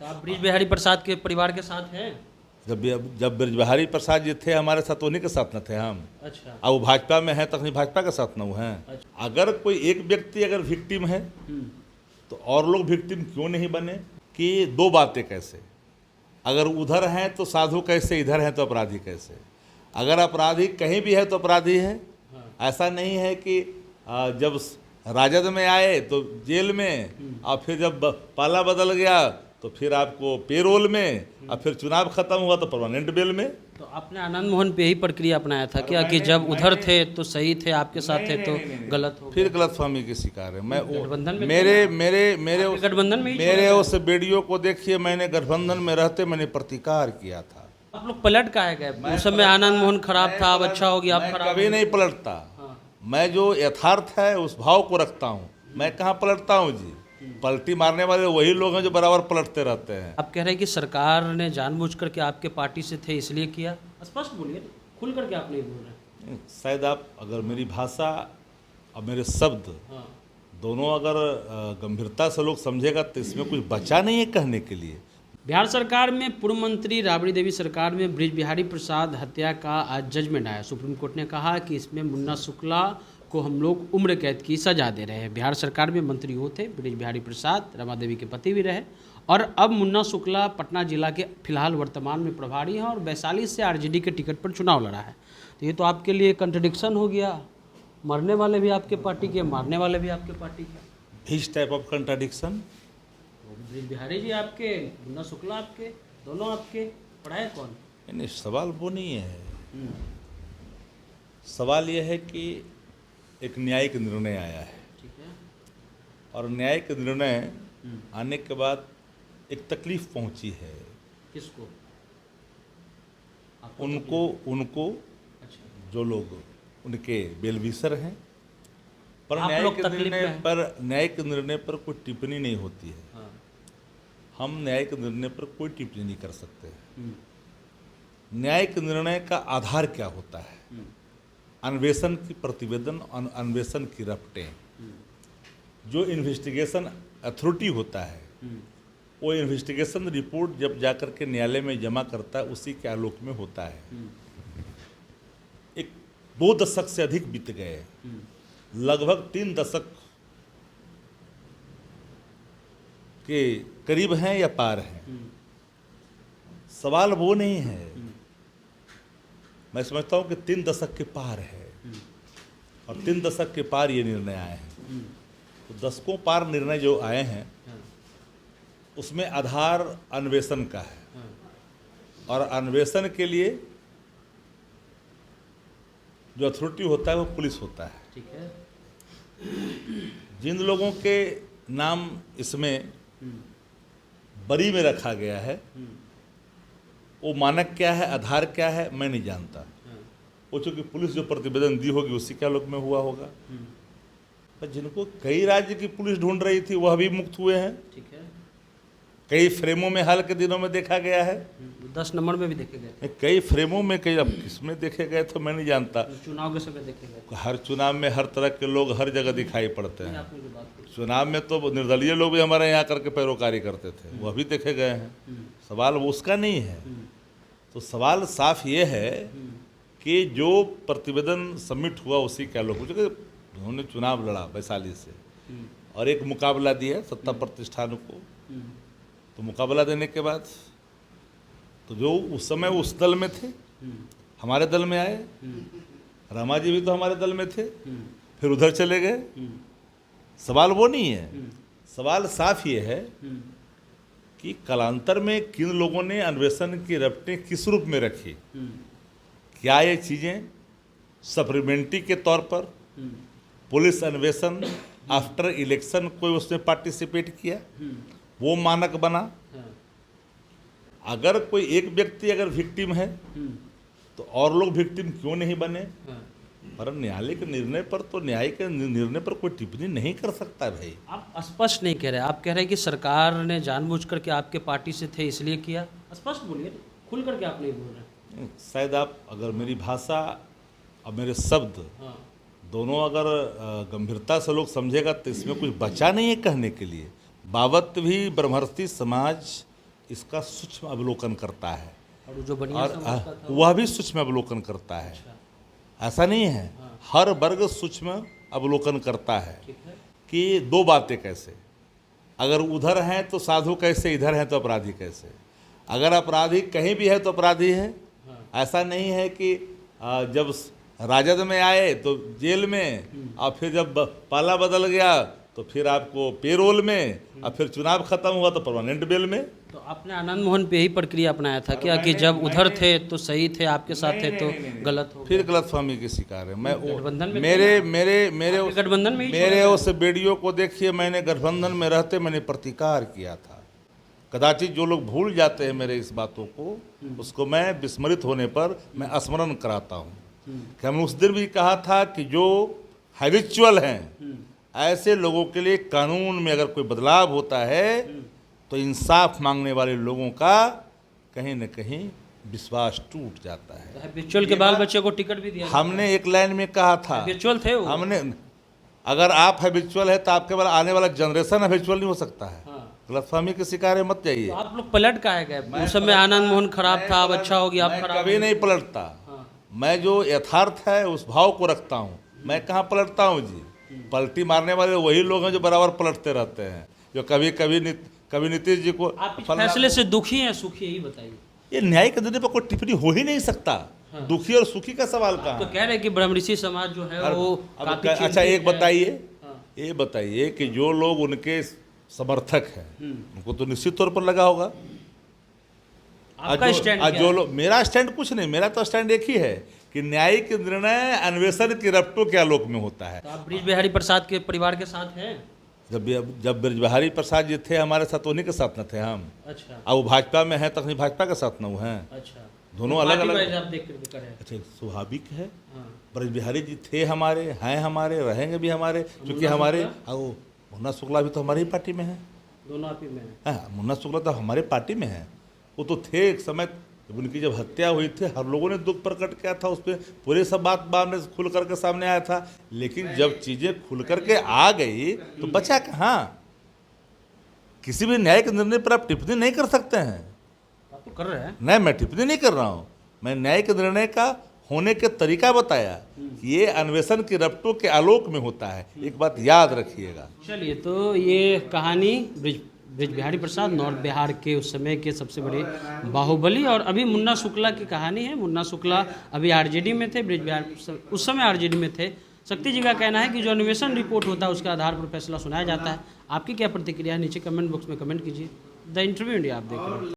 तो आप ब्रिज बिहारी प्रसाद के परिवार के साथ हैं? जब ब्रज बिहारी प्रसाद जी थे हमारे साथ, उन्हीं के साथ न थे हम। अच्छा। अब वो भाजपा में है तो अपनी भाजपा के साथ न वो हैं। अच्छा। अगर कोई एक व्यक्ति अगर विक्टिम है तो और लोग विक्टिम क्यों नहीं बने? कि दो बातें कैसे, अगर उधर हैं तो साधु कैसे, इधर हैं तो अपराधी कैसे? अगर अपराधी कहीं भी है तो अपराधी है। ऐसा नहीं है कि जब राजद में आए तो जेल में, और फिर जब पाला बदल गया तो फिर आपको पेरोल में, और फिर चुनाव खत्म हुआ तो परमानेंट बेल में। तो आपने आनंद मोहन पे ही प्रक्रिया अपनाया था क्या कि जब उधर थे तो सही थे, आपके साथ थे तो गलत हो? फिर गलतफहमी के शिकार है। मैं गठबंधन में गठबंधन में ही मेरे उस वीडियो को देखिए, मैंने गठबंधन में रहते मैंने प्रतिकार किया था। आप लोग पलट काहे गए? उस समय आनंद मोहन खराब था, अब अच्छा हो गया, आप मैं खराब कभी नहीं पलटता। मैं जो यथार्थ है उस भाव को रखता हूँ। मैं कहाँ पलटता हूँ जी? पलटी मारने वाले वही लोग हैं जो बराबर पलटते रहते हैं। आप कह रहे हैं कि सरकार ने जानबूझकर के आपके पार्टी से थे इसलिए किया? स्पष्ट बोलिए, खुल करके आप नहीं बोल रहे। शायद आप अगर मेरी भाषा और मेरे शब्द दोनों अगर गंभीरता से लोग समझेगा तो इसमें कुछ बचा नहीं है कहने के लिए। बिहार सरकार में पूर्व मंत्री राबड़ी देवी सरकार में ब्रिज बिहारी प्रसाद हत्या का आज जजमेंट आया। सुप्रीम कोर्ट ने कहा कि इसमें मुन्ना शुक्ला को हम लोग उम्र कैद की सजा दे रहे हैं। बिहार सरकार में मंत्री वो थे, ब्रिज बिहारी प्रसाद रमा देवी के पति भी रहे, और अब मुन्ना शुक्ला पटना जिला के फिलहाल वर्तमान में प्रभारी हैं और वैशाली से आरजेडी के टिकट पर चुनाव लड़ा है। तो ये तो आपके लिए कंट्रडिक्शन हो गया, मरने वाले भी आपके पार्टी के, मारने वाले भी आपके पार्टी के। इस type of contradiction. Brij Bihari ji आपके, मुन्ना शुक्ला आपके, दोनों आपके, पढ़ाए कौन? नहीं, सवाल वो नहीं है। सवाल यह है कि एक न्यायिक निर्णय आया है, ठीक है, और न्यायिक निर्णय आने के बाद एक तकलीफ पहुंची है। किसको? उनको अच्छा। जो लोग उनके वेलविशर हैं। पर आप लोग तकलीफ में हैं। न्यायिक निर्णय पर कोई टिप्पणी नहीं होती है। हाँ। हम न्यायिक निर्णय पर कोई टिप्पणी नहीं कर सकते। न्यायिक निर्णय का आधार क्या होता है? अन्वेषण की प्रतिवेदन, अन्वेषण की रपटें। जो इन्वेस्टिगेशन अथॉरिटी होता है वो इन्वेस्टिगेशन रिपोर्ट जब जाकर के न्यायालय में जमा करता है उसी के आलोक में होता है। एक 2 दशक से अधिक बीत गए, लगभग 3 दशक के करीब हैं या पार हैं। सवाल वो नहीं है। मैं समझता हूं कि 3 दशक के पार है, और 3 दशक के पार ये निर्णय आए हैं। तो दशकों पार निर्णय जो आए हैं उसमें आधार अन्वेषण का है, और अन्वेषण के लिए जो अथॉरिटी होता है वो पुलिस होता है। ठीक है। जिन लोगों के नाम इसमें बरी में रखा गया है वो मानक क्या है, आधार क्या है, मैं नहीं जानता। वो चूंकि पुलिस जो प्रतिवेदन दी होगी उसी के आलोक में हुआ होगा। पर जिनको कई राज्य की पुलिस ढूंढ रही थी वह भी मुक्त हुए हैं। ठीक है। कई फ्रेमों में हाल के दिनों में देखा गया है। 10 नंबर में भी देखे गए, कई फ्रेमों में, कई, अब किसमें देखे गए तो मैं नहीं जानता। चुनाव के समय देखे गए। हर चुनाव में हर तरह के लोग हर जगह दिखाई पड़ते हैं। आपने जो बात की, चुनाव में तो निर्दलीय लोग भी हमारे यहाँ करके पैरोकारी करते थे, वह भी देखे गए हैं। सवाल वो उसका नहीं है। तो सवाल साफ ये है कि जो प्रतिवेदन सबमिट हुआ उसी के आलोक में उन्होंने चुनाव लड़ा वैशाली से, और एक मुकाबला दिया सत्ता प्रतिष्ठान को। तो मुकाबला देने के बाद तो जो उस समय उस दल में थे हमारे दल में आए, रमा जी भी तो हमारे दल में थे, फिर उधर चले गए। सवाल वो नहीं है। सवाल साफ ये है कि कालांतर में किन लोगों ने अन्वेषण की रपटें किस रूप में रखी। क्या ये चीज़ें सप्लीमेंट्री के तौर पर पुलिस अन्वेषण आफ्टर इलेक्शन कोई उसमें पार्टिसिपेट किया, वो मानक बना? अगर कोई एक व्यक्ति अगर विक्टिम है तो और लोग विक्टिम क्यों नहीं बने? पर न्यायालय के निर्णय पर तो न्याय के निर्णय पर कोई टिप्पणी नहीं कर सकता भाई। आप स्पष्ट नहीं कह रहे, आप कह रहे हैं कि सरकार ने जानबूझकर के आपके पार्टी से थे इसलिए किया। स्पष्ट बोलिए, खुल करके आप नहीं बोल रहे। शायद आप अगर मेरी भाषा और मेरे शब्द दोनों अगर गंभीरता से लोग समझेगा तो इसमें कुछ बचा नहीं है कहने के लिए। बाबत भी ब्रह्मर्षि समाज इसका सूक्ष्म अवलोकन करता है और जो बढ़िया और समझता था वह भी सूक्ष्म अवलोकन करता है। अच्छा, ऐसा नहीं है, हर वर्ग सूक्ष्म अवलोकन करता है ठीक है। कि दो बातें कैसे, अगर उधर हैं तो साधु कैसे, इधर हैं तो अपराधी कैसे। अगर अपराधी कहीं भी है तो अपराधी है। ऐसा नहीं है कि जब राजद में आए तो जेल में, और फिर जब पाला बदल गया तो फिर आपको पेरोल में, और फिर चुनाव खत्म हुआ तो परमानेंट बेल में। तो आपने आनंद मोहन पे यही प्रक्रिया अपनाया था क्या कि जब उधर थे तो सही थे, आपके साथ थे तो गलत हो फिर गलतफहमी के शिकार है। मैं गठबंधन में मेरे आपके गठबंधन में ही मेरे उस वीडियो को देखिए, मैंने गठबंधन में रहते मैंने प्रतिकार किया था। कदाचित जो लोग भूल जाते हैं मेरे इस बातों को, उसको मैं विस्मृत होने पर मैं स्मरण कराता हूँ कि हमने उस दिन भी कहा था कि जो हैबिचुअल हैं ऐसे लोगों के लिए कानून में अगर कोई बदलाव होता है तो इंसाफ मांगने वाले लोगों का कहीं न कहीं विश्वास टूट जाता है। हैबिचुअल के बाल बच्चे को टिकट भी दिया। हमने एक लाइन में कहा था, हैबिचुअल थे वो। हमने, अगर आप हैबिचुअल है तो आपके बाद आने वाला जनरेशन हैबिचुअल नहीं हो सकता है। गलतफहमी के शिकार है, मत जाइए। तो आप लोग पलट काहे गए? उस समय आनंद मोहन खराब था, अब अच्छा हो गया, आप मैं खराब कभी नहीं पलटता। मैं जो यथार्थ है उस भाव को रखता हूँ। मैं कहाँ पलटता हूँ जी? पलटी मारने वाले वही लोग हैं जो बराबर पलटते रहते हैं, जो कभी नीतीश जी को आप इस फैसले से दुखी हैं सुखी, यही बताइए। ये न्यायिक निर्णय पर कोई टिप्पणी हो ही नहीं सकता। दुखी और सुखी का सवाल कहाँ तो है? कह रहे कि ब्रह्मऋषि समाज जो है वो काफी अच्छा, चिंतित एक है। बताइए, ये बताइए कि जो लोग उनके समर्थक हैं उनको तो निश्चित तौर पर लगा होगा। आपका स्टैंड क्या जो है? लोग, मेरा स्टैंड कुछ नहीं, मेरा तो स्टैंड एक ही है कि न्यायिक निर्णय अन्वेषण की रफ्तों के आलोक में होता है। तो आप ब्रिज बिहारी प्रसाद के परिवार के साथ हैं? जब ब्रिज बिहारी प्रसाद जी थे हमारे साथ, उन्हीं के साथ न थे हम। अच्छा अब वो भाजपा में है, तखनी भाजपा के साथ न वो हैं। अच्छा, दोनों अलग पार्टी अलग। वाइज आप देख कर करें। अच्छा, स्वाभाविक है। हाँ। ब्रज बिहारी जी थे हमारे, हैं हमारे, रहेंगे भी हमारे, क्योंकि हमारे वो मुन्ना शुक्ला भी तो हमारी ही पार्टी में है। दोनों आप ही में हैं। हाँ, मुन्ना शुक्ला तो हमारे पार्टी में है। वो तो थे एक समय, जब उनकी जब हत्या हुई थी हर लोगों ने दुख प्रकट किया था, उस पर पूरे सब बात में खुल करके सामने आया था। लेकिन जब चीज़ें खुल करके आ गई तो बचा कहाँ? किसी भी न्यायिक निर्णय पर आप टिप्पणी नहीं कर सकते हैं। आप तो कर रहे हैं। नहीं, मैं टिप्पणी नहीं कर रहा हूँ। मैं न्यायिक निर्णय का होने के तरीका बताया कि ये अन्वेषण की रफ्तों के आलोक में होता है। एक बात याद रखिएगा। चलिए, तो ये कहानी ब्रिज बिहारी प्रसाद नॉर्थ बिहार के उस समय के सबसे बड़े बाहुबली, और अभी मुन्ना शुक्ला की कहानी है। मुन्ना शुक्ला अभी आरजेडी में थे, ब्रिज बिहारी उस समय आरजेडी में थे। शक्ति जी का कहना है कि जो अन्वेषण रिपोर्ट होता है उसके आधार पर फैसला सुनाया जाता है। आपकी क्या प्रतिक्रिया है? नीचे कमेंट बॉक्स में कमेंट कीजिए। द इंटरव्यू इंडिया आप देख रहे हैं।